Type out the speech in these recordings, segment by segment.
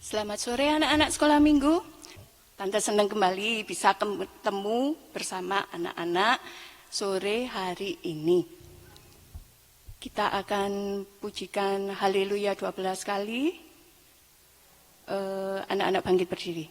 Selamat sore anak-anak sekolah minggu. Tante senang kembali bisa ketemu bersama anak-anak sore hari ini. Kita akan pujikan Haleluya 12 kali. Anak-anak bangkit berdiri.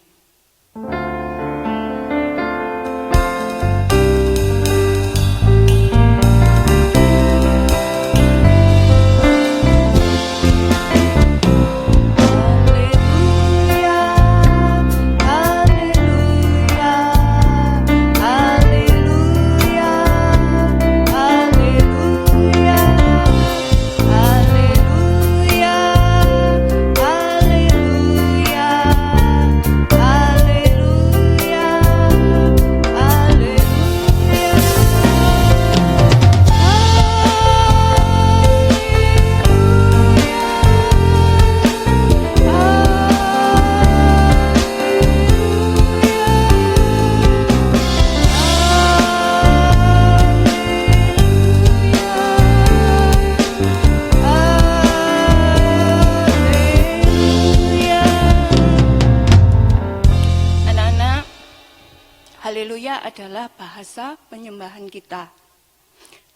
Haleluya adalah bahasa penyembahan kita.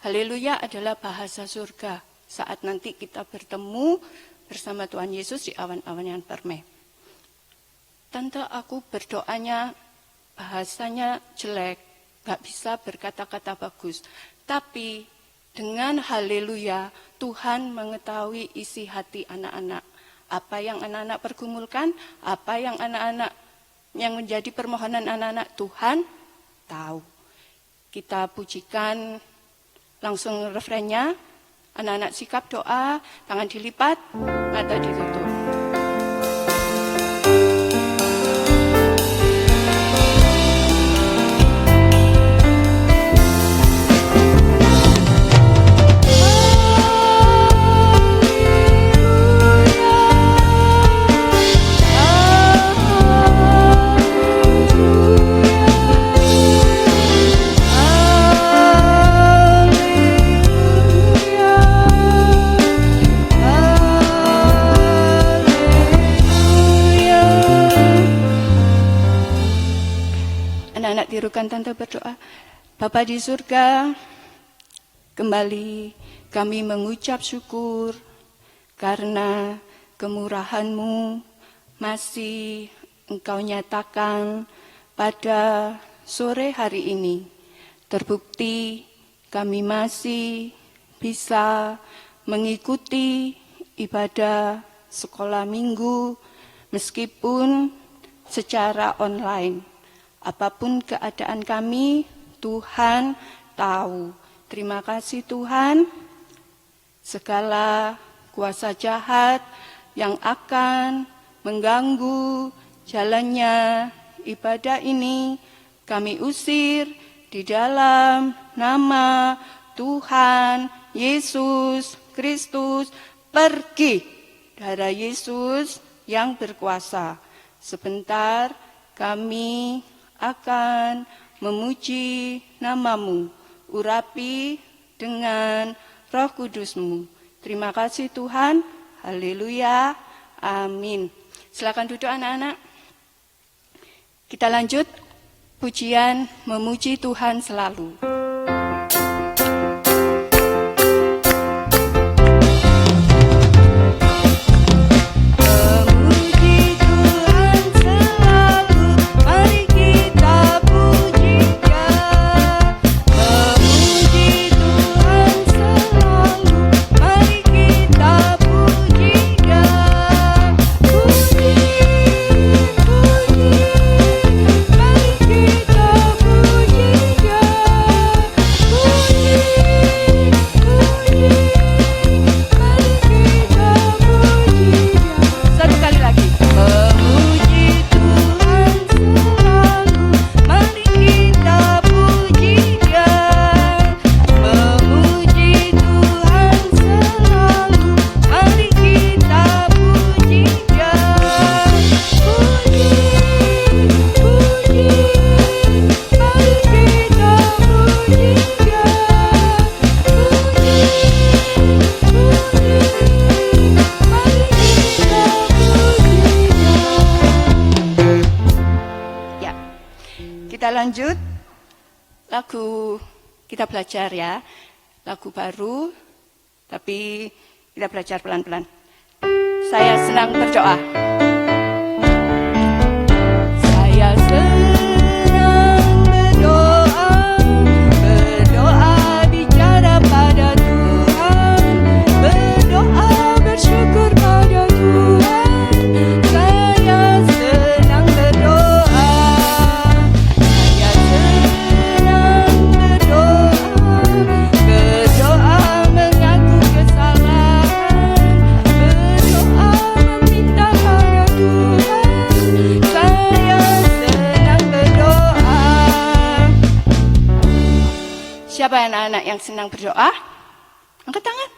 Haleluya adalah bahasa surga saat nanti kita bertemu bersama Tuhan Yesus di awan-awan yang permai. Tante aku berdoanya bahasanya jelek, gak bisa berkata-kata bagus. Tapi dengan haleluya Tuhan mengetahui isi hati anak-anak. Apa yang anak-anak pergumulkan, apa yang anak-anak yang menjadi permohonan anak-anak Tuhan tahu. Kita pujikan langsung refrennya. Anak-anak sikap doa, tangan dilipat, mata ditutup. Anak-anak tirukan tante berdoa. Bapa di surga, kembali kami mengucap syukur karena kemurahan-Mu masih Engkau nyatakan pada sore hari ini. Terbukti kami masih bisa mengikuti ibadah sekolah minggu meskipun secara online. Apapun keadaan kami, Tuhan tahu. Terima kasih Tuhan. Segala kuasa jahat yang akan mengganggu jalannya ibadah ini, kami usir di dalam nama Tuhan Yesus Kristus. Pergi, darah Yesus yang berkuasa. Sebentar kami akan memuji nama-Mu, urapi dengan Roh Kudus-Mu. Terima kasih Tuhan, haleluya, amin. Silakan duduk anak-anak. Kita lanjut, pujian memuji Tuhan selalu. Puji Kita lanjut. Lagu kita belajar ya. Lagu baru, tapi kita belajar pelan-pelan. Saya senang berdoa. Saya senang berdoa, berdoa bicara pada Tuhan, berdoa bersyukur pada Tuhan. Saya senang berdoa, saya senang berdoa, berdoa mengaku kesalahan, berdoa meminta pada Tuhan. Saya senang berdoa. Siapa anak-anak yang senang berdoa? Angkat tangan.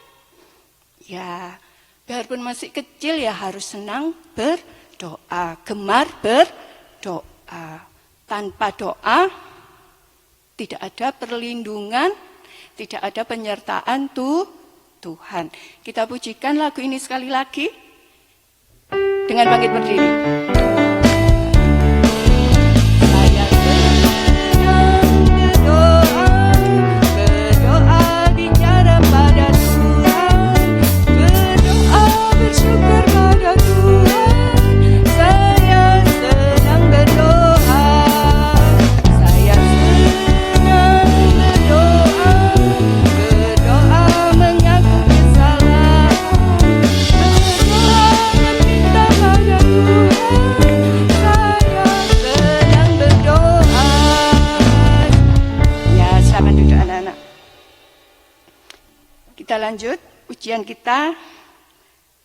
Ya, biarpun masih kecil ya harus senang berdoa, gemar berdoa. Tanpa doa tidak ada perlindungan, tidak ada penyertaan Tuhan. Kita pujikan lagu ini sekali lagi dengan bangkit berdiri. Saya senang berdoa, berdoa bicara pada Tuhan, berdoa bersyukur pada Tuhan. Saya senang berdoa, saya senang berdoa, berdoa mengaku kesalahan, berdoa meminta pada Tuhan. Saya sedang berdoa. Ya, silakan duduk anak-anak. Kita lanjut ujian kita,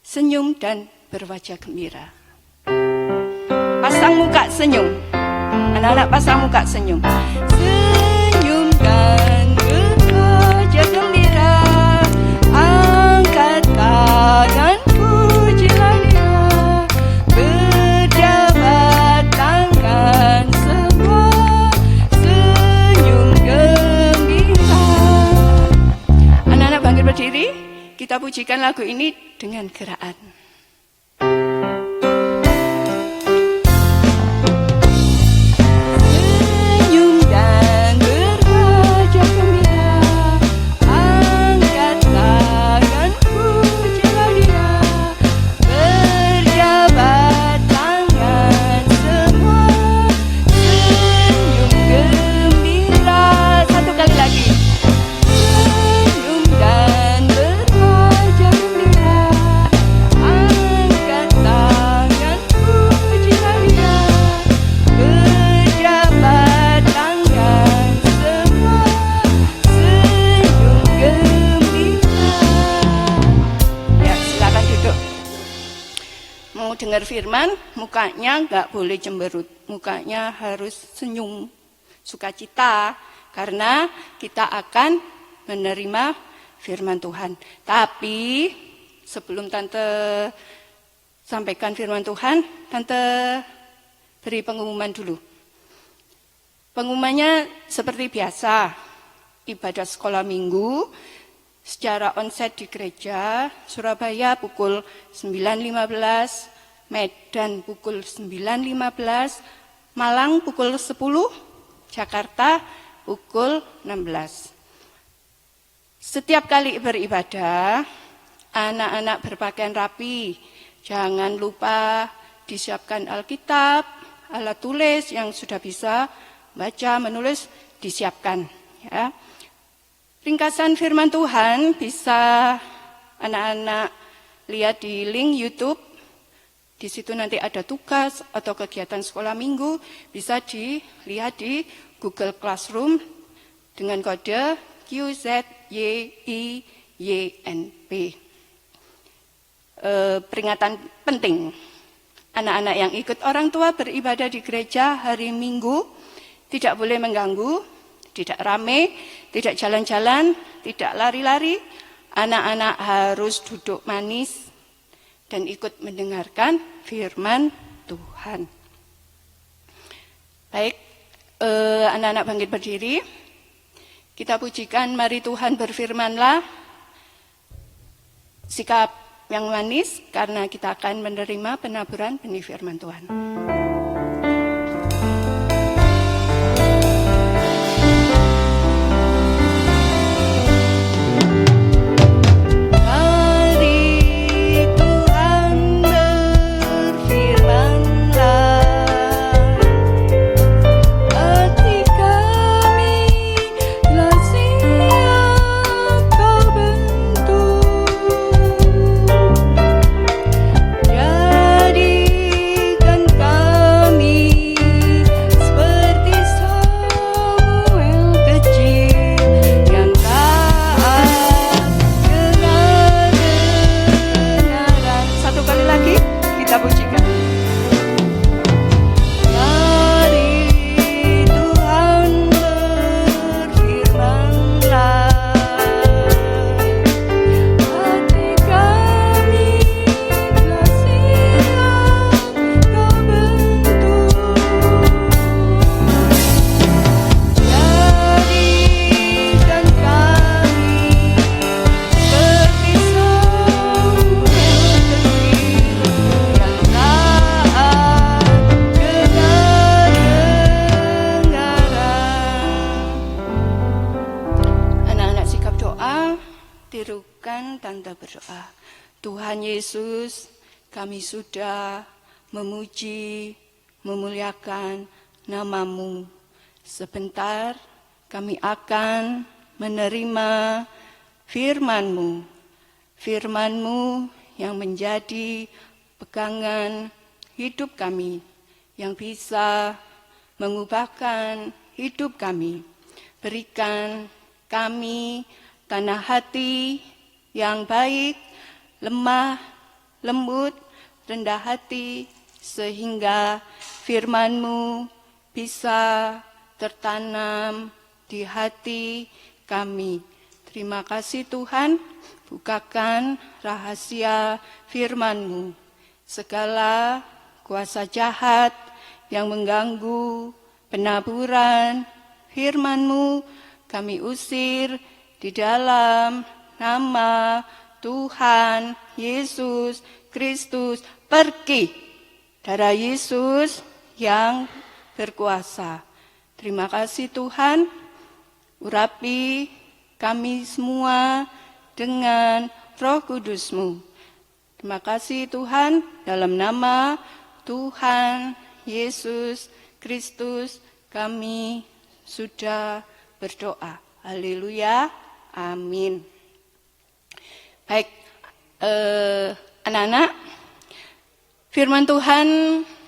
senyum dan berwajah gembira. Pasang muka senyum. Anak-anak pasang muka senyum. Senyum dan berwajah gembira, angkat tangan pujilah Dia, berjabat tangan semua, senyum gembira. Anak-anak bangkit berdiri, kita pujikan lagu ini dengan geraan. Senyum dan berwajah gembira, angkat tangan pujilah Dia, berjabat tangan semua, senyum gembira. Satu kali lagi. Senyum dan berwajah gembira, angkat tangan pujilah Dia, berjabat tangan semua, senyum gembira. Ya, silakan duduk. Mau dengar firman, mukanya nggak boleh cemberut, mukanya harus senyum, sukacita, karena kita akan menerima firman Tuhan. Tapi sebelum Tante sampaikan firman Tuhan, Tante beri pengumuman dulu. Pengumumannya seperti biasa, ibadah sekolah minggu secara onsite di gereja Surabaya pukul 9.15, Medan pukul 9.15, Malang pukul 10, Jakarta pukul 16. Setiap kali beribadah, anak-anak berpakaian rapi. Jangan lupa disiapkan Alkitab, alat tulis yang sudah bisa baca, menulis, disiapkan. Ya. Ringkasan firman Tuhan bisa anak-anak lihat di link YouTube. Di situ nanti ada tugas atau kegiatan sekolah minggu, bisa dilihat di Google Classroom dengan kode QZYIYNP. Peringatan penting, anak-anak yang ikut orang tua beribadah di gereja hari Minggu tidak boleh mengganggu, tidak rame, tidak jalan-jalan, tidak lari-lari. Anak-anak harus duduk manis dan ikut mendengarkan firman Tuhan. Baik, anak-anak bangkit berdiri. Kita pujikan, mari Tuhan berfirmanlah. Sikap yang manis karena kita akan menerima penaburan benih firman Tuhan. Tuhan Yesus, kami sudah memuji, memuliakan nama-Mu. Sebentar kami akan menerima firman-Mu. Firman-Mu yang menjadi pegangan hidup kami, yang bisa mengubahkan hidup kami. Berikan kami tanah hati yang baik, lemah, lembut, rendah hati, sehingga firman-Mu bisa tertanam di hati kami. Terima kasih Tuhan, bukakan rahasia firman-Mu. Segala kuasa jahat yang mengganggu penaburan firman-Mu, kami usir di dalam nama Tuhan Yesus Kristus. Pergi, darah Yesus yang berkuasa. Terima kasih Tuhan, urapi kami semua dengan Roh Kudus-Mu. Terima kasih Tuhan, dalam nama Tuhan Yesus Kristus kami sudah berdoa. Haleluya, amin. Baik, anak-anak, firman Tuhan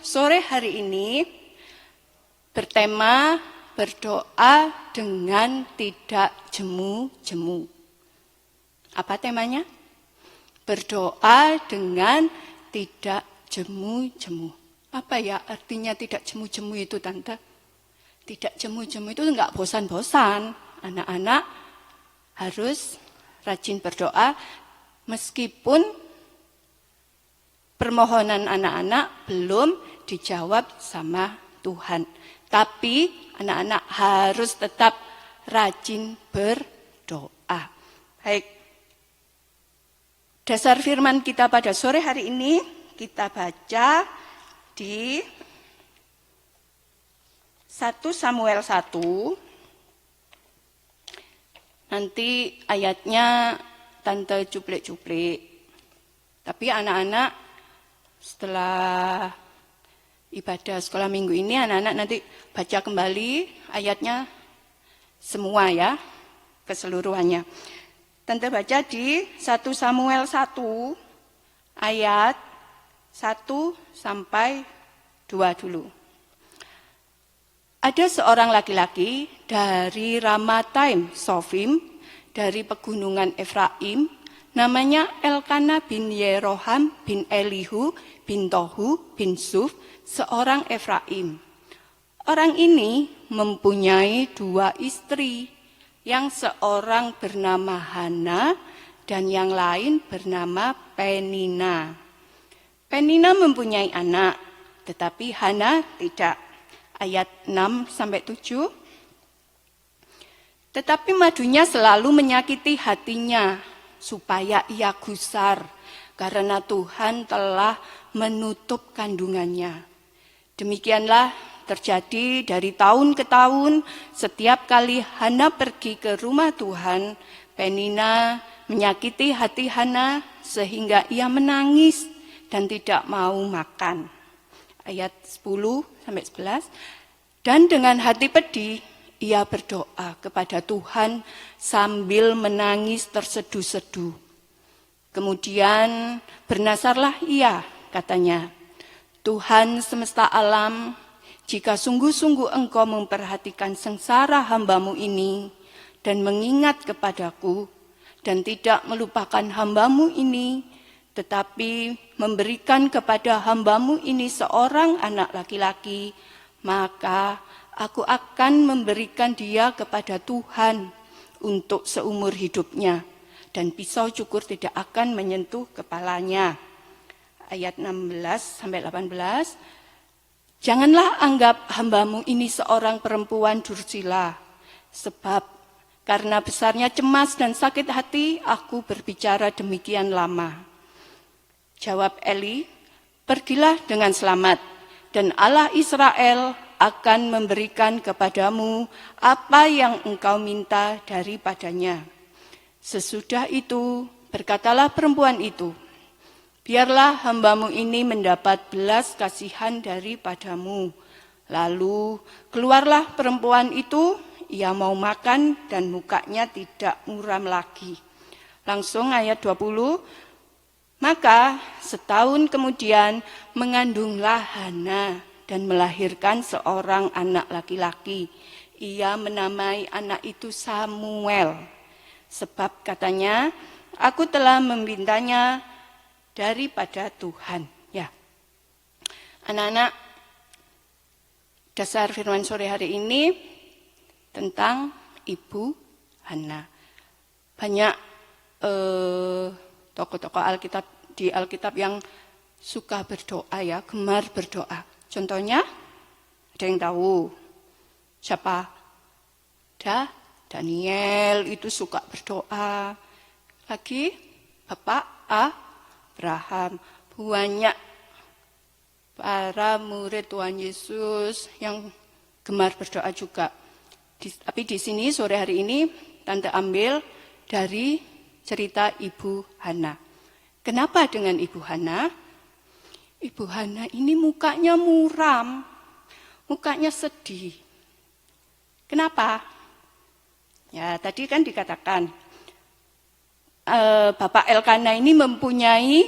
sore hari ini bertema berdoa dengan tidak jemu-jemu. Apa temanya? Berdoa dengan tidak jemu-jemu. Apa ya artinya tidak jemu-jemu itu, Tante? Tidak jemu-jemu itu enggak bosan-bosan. Anak-anak harus rajin berdoa meskipun permohonan anak-anak belum dijawab sama Tuhan. Tapi anak-anak harus tetap rajin berdoa. Baik. Dasar firman kita pada sore hari ini kita baca di 1 Samuel 1. Nanti ayatnya Tante cuplik-cuplik. Tapi anak-anak setelah ibadah sekolah minggu ini, anak-anak nanti baca kembali ayatnya semua ya, keseluruhannya. Tante baca di 1 Samuel 1 ayat 1 sampai 2 dulu. Ada seorang laki-laki dari Ramataim Sofim, dari pegunungan Efraim, namanya Elkana bin Yeroham bin Elihu bin Tohu bin Suf, seorang Efraim. Orang ini mempunyai 2 istri, yang seorang bernama Hana dan yang lain bernama Penina. Penina mempunyai anak, tetapi Hana tidak. Ayat 6 sampai 7. Tetapi madunya selalu menyakiti hatinya supaya ia gusar karena Tuhan telah menutup kandungannya. Demikianlah terjadi dari tahun ke tahun. Setiap kali Hana pergi ke rumah Tuhan, Penina menyakiti hati Hana sehingga ia menangis dan tidak mau makan. Ayat 10 sampai 11. Dan dengan hati pedih ia berdoa kepada Tuhan sambil menangis terseduh-seduh. Kemudian bernasarlah ia, katanya, Tuhan semesta alam, jika sungguh-sungguh Engkau memperhatikan sengsara hamba-Mu ini dan mengingat kepadaku dan tidak melupakan hamba-Mu ini, tetapi memberikan kepada hamba-Mu ini seorang anak laki-laki, maka aku akan memberikan dia kepada Tuhan untuk seumur hidupnya, dan pisau cukur tidak akan menyentuh kepalanya. Ayat 16 sampai 18. Janganlah anggap hamba-Mu ini seorang perempuan dursila, sebab karena besarnya cemas dan sakit hati aku berbicara demikian lama. Jawab Eli, pergilah dengan selamat, dan Allah Israel akan memberikan kepadamu apa yang engkau minta daripadanya. Sesudah itu, berkatalah perempuan itu, biarlah hambamu ini mendapat belas kasihan daripadamu. Lalu keluarlah perempuan itu, ia mau makan dan mukanya tidak muram lagi. Langsung ayat 20, maka setahun kemudian mengandunglah Hana dan melahirkan seorang anak laki-laki. Ia menamai anak itu Samuel, sebab katanya, aku telah memintanya daripada Tuhan. Ya, anak-anak, dasar firman sore hari ini tentang Ibu Hana. Banyak tokoh-tokoh Alkitab di Alkitab yang suka berdoa ya, gemar berdoa. Contohnya, ada yang tahu siapa? Daniel itu suka berdoa. Lagi Bapak Abraham. Banyak para murid Tuhan Yesus yang gemar berdoa juga. Tapi di sini sore hari ini Tante ambil dari cerita Ibu Hana. Kenapa dengan Ibu Hana? Ibu Hana ini mukanya muram, mukanya sedih. Kenapa? Ya, tadi kan dikatakan Bapak Elkana ini mempunyai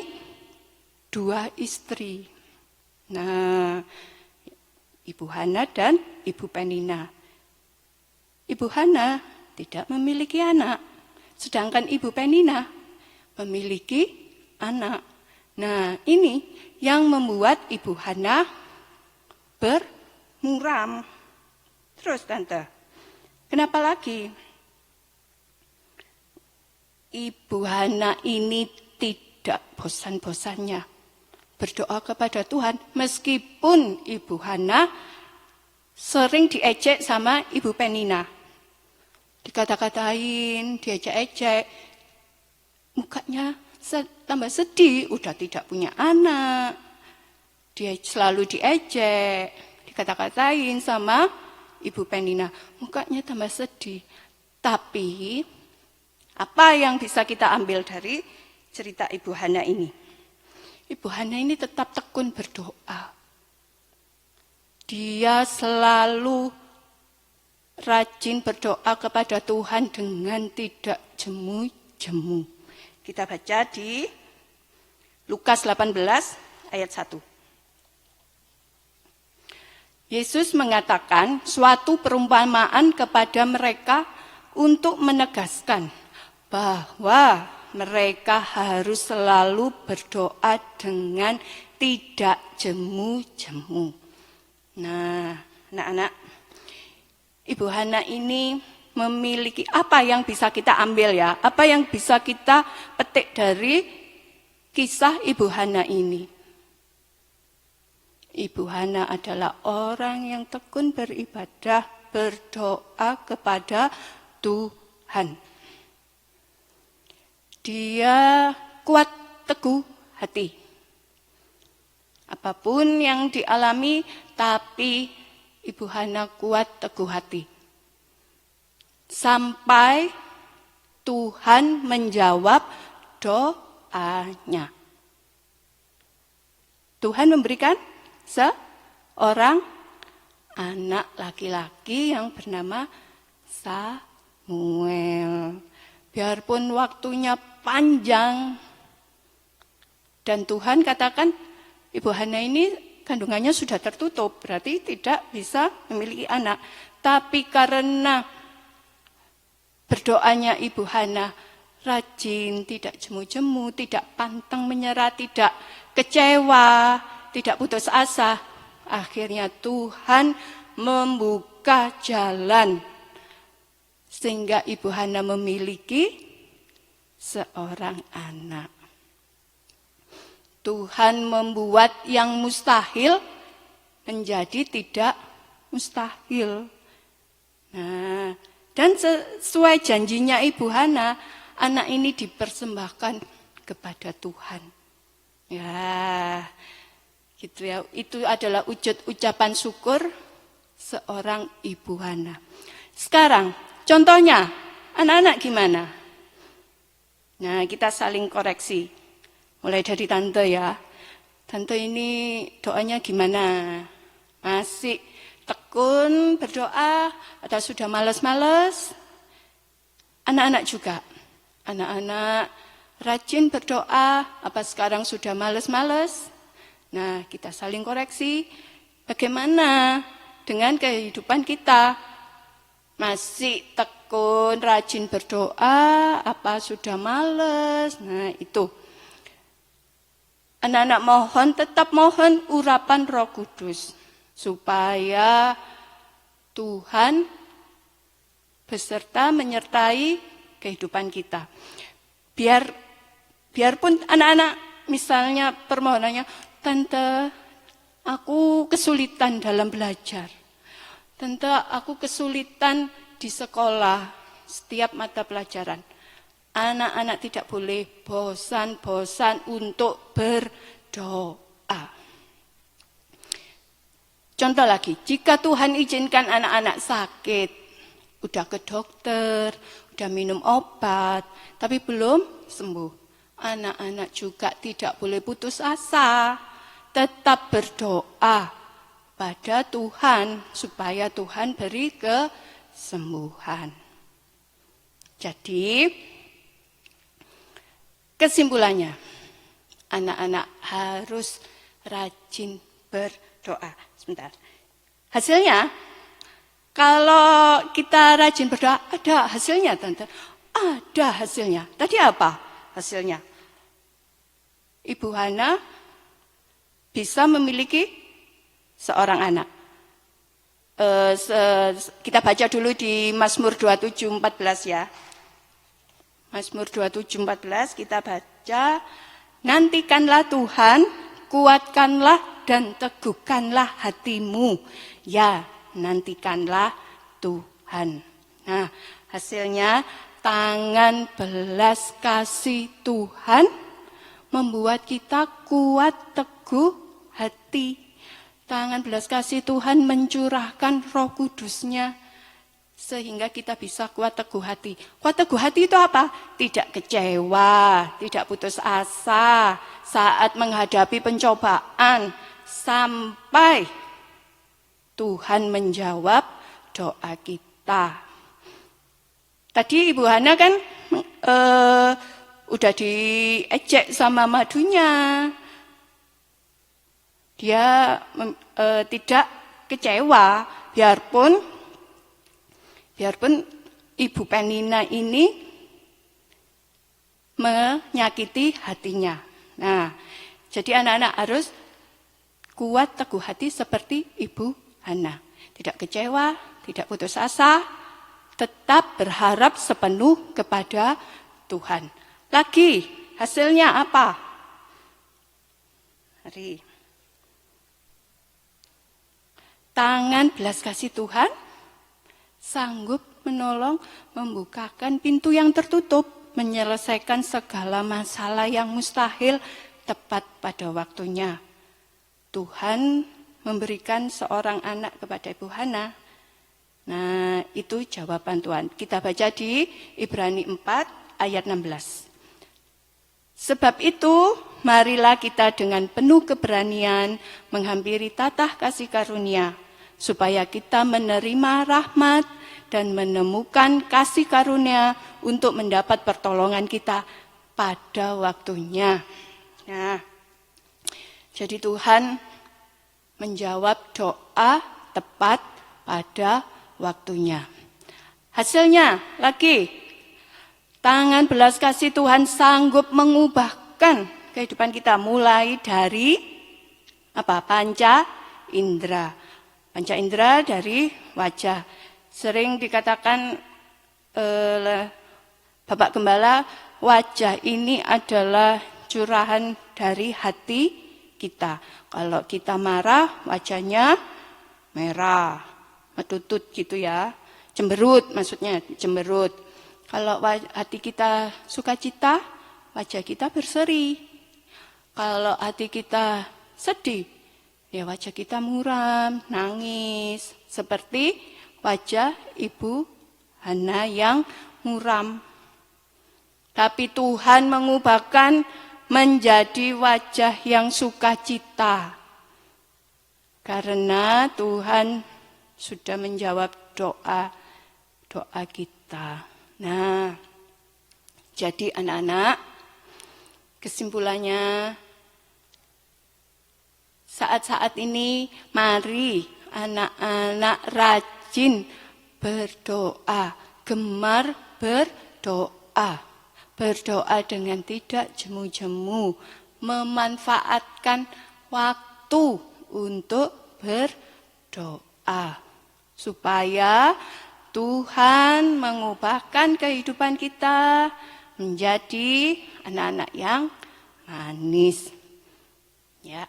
2 istri. Nah, Ibu Hana dan Ibu Penina. Ibu Hana tidak memiliki anak, sedangkan Ibu Penina memiliki anak. Nah, ini yang membuat Ibu Hana bermuram. Terus Tante, kenapa lagi? Ibu Hana ini tidak bosan-bosannya berdoa kepada Tuhan, meskipun Ibu Hana sering diejek sama Ibu Penina. Dikata-katain, diejek-ejek, mukanya tambah sedih, udah tidak punya anak. Dia selalu diejek, dikata-katain sama Ibu Penina, mukanya tambah sedih. Tapi apa yang bisa kita ambil dari cerita Ibu Hana ini? Ibu Hana ini tetap tekun berdoa. Dia selalu rajin berdoa kepada Tuhan dengan tidak jemu-jemu. Kita baca di Lukas 18 ayat 1. Yesus mengatakan suatu perumpamaan kepada mereka untuk menegaskan bahwa mereka harus selalu berdoa dengan tidak jemu-jemu. Nah, anak-anak, Ibu Hana ini memiliki apa yang bisa kita ambil ya? Apa yang bisa kita petik dari kisah Ibu Hana ini? Ibu Hana adalah orang yang tekun beribadah, berdoa kepada Tuhan. Dia kuat teguh hati. Apapun yang dialami, tapi Ibu Hana kuat teguh hati. Sampai Tuhan menjawab doanya. Tuhan memberikan seorang anak laki-laki yang bernama Samuel. Biarpun waktunya panjang dan Tuhan katakan Ibu Hana ini kandungannya sudah tertutup, berarti tidak bisa memiliki anak. Tapi karena berdoanya Ibu Hana rajin, tidak jemu-jemu, tidak pantang menyerah, tidak kecewa, tidak putus asa, akhirnya Tuhan membuka jalan sehingga Ibu Hana memiliki seorang anak. Tuhan membuat yang mustahil menjadi tidak mustahil. Nah, dan sesuai janjinya Ibu Hana, anak ini dipersembahkan kepada Tuhan. Ya, gitu ya. Itu adalah wujud ucapan syukur seorang Ibu Hana. Sekarang, contohnya, anak-anak gimana? Nah, kita saling koreksi. Mulai dari tante ya. Tante ini doanya gimana? Masih tekun berdoa atau sudah malas-malas? Anak-anak juga. Anak-anak rajin berdoa, apa sekarang sudah malas-malas? Nah, kita saling koreksi. Bagaimana dengan kehidupan kita? Masih tekun, rajin berdoa, apa sudah malas? Nah, itu. Anak-anak mohon, tetap mohon urapan Roh Kudus. Supaya Tuhan beserta menyertai kehidupan kita. Biarpun anak-anak misalnya permohonannya, Tante, aku kesulitan dalam belajar. Tante, aku kesulitan di sekolah, setiap mata pelajaran. Anak-anak tidak boleh bosan-bosan untuk berdoa. Contoh lagi, jika Tuhan izinkan anak-anak sakit, udah ke dokter, udah minum obat, tapi belum sembuh. Anak-anak juga tidak boleh putus asa, tetap berdoa pada Tuhan, supaya Tuhan beri kesembuhan. Jadi, kesimpulannya, anak-anak harus rajin berdoa. Sebentar. Hasilnya, kalau kita rajin berdoa, ada hasilnya, Tante. Ada hasilnya. Tadi apa hasilnya? Ibu Hana bisa memiliki seorang anak. Kita baca dulu di Mazmur 27:14 ya. Mazmur 27:14 kita baca, nantikanlah Tuhan, kuatkanlah dan teguhkanlah hatimu. Ya, nantikanlah Tuhan. Nah, hasilnya tangan belas kasih Tuhan membuat kita kuat teguh hati. Tangan belas kasih Tuhan mencurahkan Roh Kudus-Nya sehingga kita bisa kuat teguh hati. Kuat teguh hati itu apa? Tidak kecewa, tidak putus asa saat menghadapi pencobaan sampai Tuhan menjawab doa kita. Tadi Ibu Hana kan udah diejek sama madunya. Dia tidak kecewa, biarpun Ibu Penina ini menyakiti hatinya. Nah, jadi anak-anak harus kuat teguh hati seperti Ibu Hana. Tidak kecewa, tidak putus asa, tetap berharap sepenuh kepada Tuhan. Lagi, hasilnya apa? Mari. Tangan belas kasih Tuhan sanggup menolong membukakan pintu yang tertutup, menyelesaikan segala masalah yang mustahil tepat pada waktunya. Tuhan memberikan seorang anak kepada Ibu Hana. Nah, itu jawaban Tuhan. Kita baca di Ibrani 4 ayat 16. Sebab itu, marilah kita dengan penuh keberanian menghampiri tatah kasih karunia, supaya kita menerima rahmat dan menemukan kasih karunia untuk mendapat pertolongan kita pada waktunya. Nah, jadi Tuhan menjawab doa tepat pada waktunya. Hasilnya lagi, tangan belas kasih Tuhan sanggup mengubahkan kehidupan kita mulai dari panca indera. Panca indera dari wajah. Sering dikatakan Bapak Gembala, wajah ini adalah curahan dari hati kita. Kalau kita marah, wajahnya merah, metutut gitu ya. Cemberut maksudnya, cemberut. Kalau hati kita sukacita, wajah kita berseri. Kalau hati kita sedih, ya wajah kita muram, nangis. Seperti wajah Ibu Hana yang muram. Tapi Tuhan mengubahkan menjadi wajah yang sukacita. Karena Tuhan sudah menjawab doa kita. Nah, jadi anak-anak, kesimpulannya saat-saat ini mari anak-anak rajin berdoa, gemar berdoa. Berdoa dengan tidak jemu-jemu, memanfaatkan waktu untuk berdoa. Supaya Tuhan mengubahkan kehidupan kita menjadi anak-anak yang manis. Ya.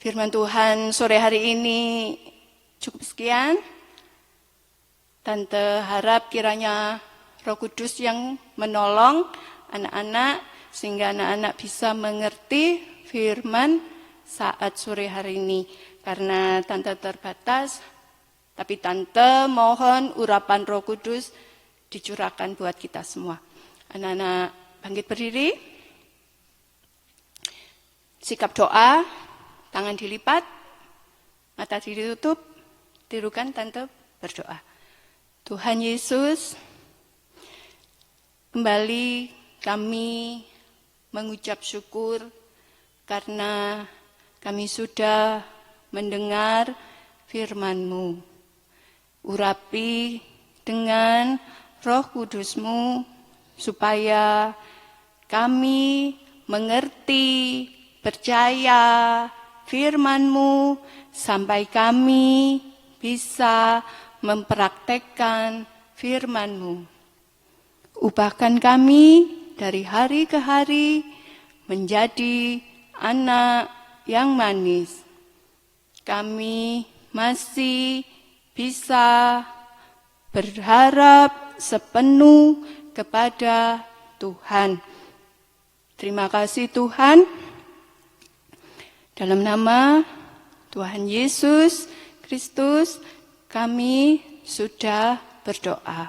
Firman Tuhan sore hari ini cukup sekian. Tante harap kiranya Roh Kudus yang menolong anak-anak sehingga anak-anak bisa mengerti firman saat sore hari ini. Karena Tante terbatas, tapi Tante mohon urapan Roh Kudus dicurahkan buat kita semua. Anak-anak bangkit berdiri, sikap doa, tangan dilipat, mata ditutup, tirukan Tante berdoa. Tuhan Yesus, kembali kami mengucap syukur karena kami sudah mendengar firman-Mu. Urapi dengan Roh Kudus-Mu supaya kami mengerti, percaya firman-Mu sampai kami bisa mempraktekkan firman-Mu. Ubahkan kami dari hari ke hari menjadi anak yang manis. Kami masih bisa berharap sepenuh kepada Tuhan. Terima kasih Tuhan. Dalam nama Tuhan Yesus Kristus kami sudah berdoa.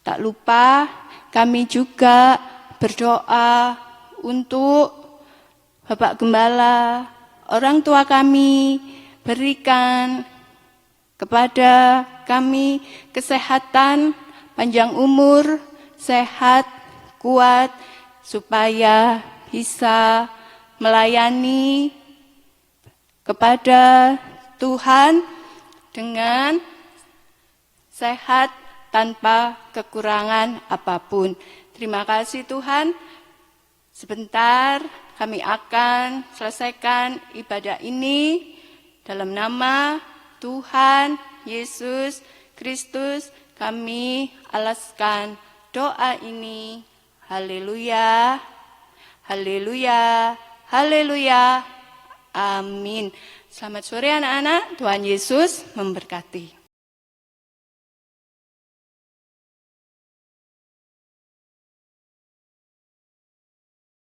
Tak lupa kami juga berdoa untuk Bapak Gembala, orang tua kami, berikan kepada kami kesehatan, panjang umur, sehat, kuat, supaya bisa melayani kepada Tuhan dengan sehat, tanpa kekurangan apapun. Terima kasih Tuhan. Sebentar kami akan selesaikan ibadah ini dalam nama Tuhan Yesus Kristus. Kami alaskan doa ini. Haleluya, haleluya, haleluya. Amin. Selamat sore anak-anak. Tuhan Yesus memberkati.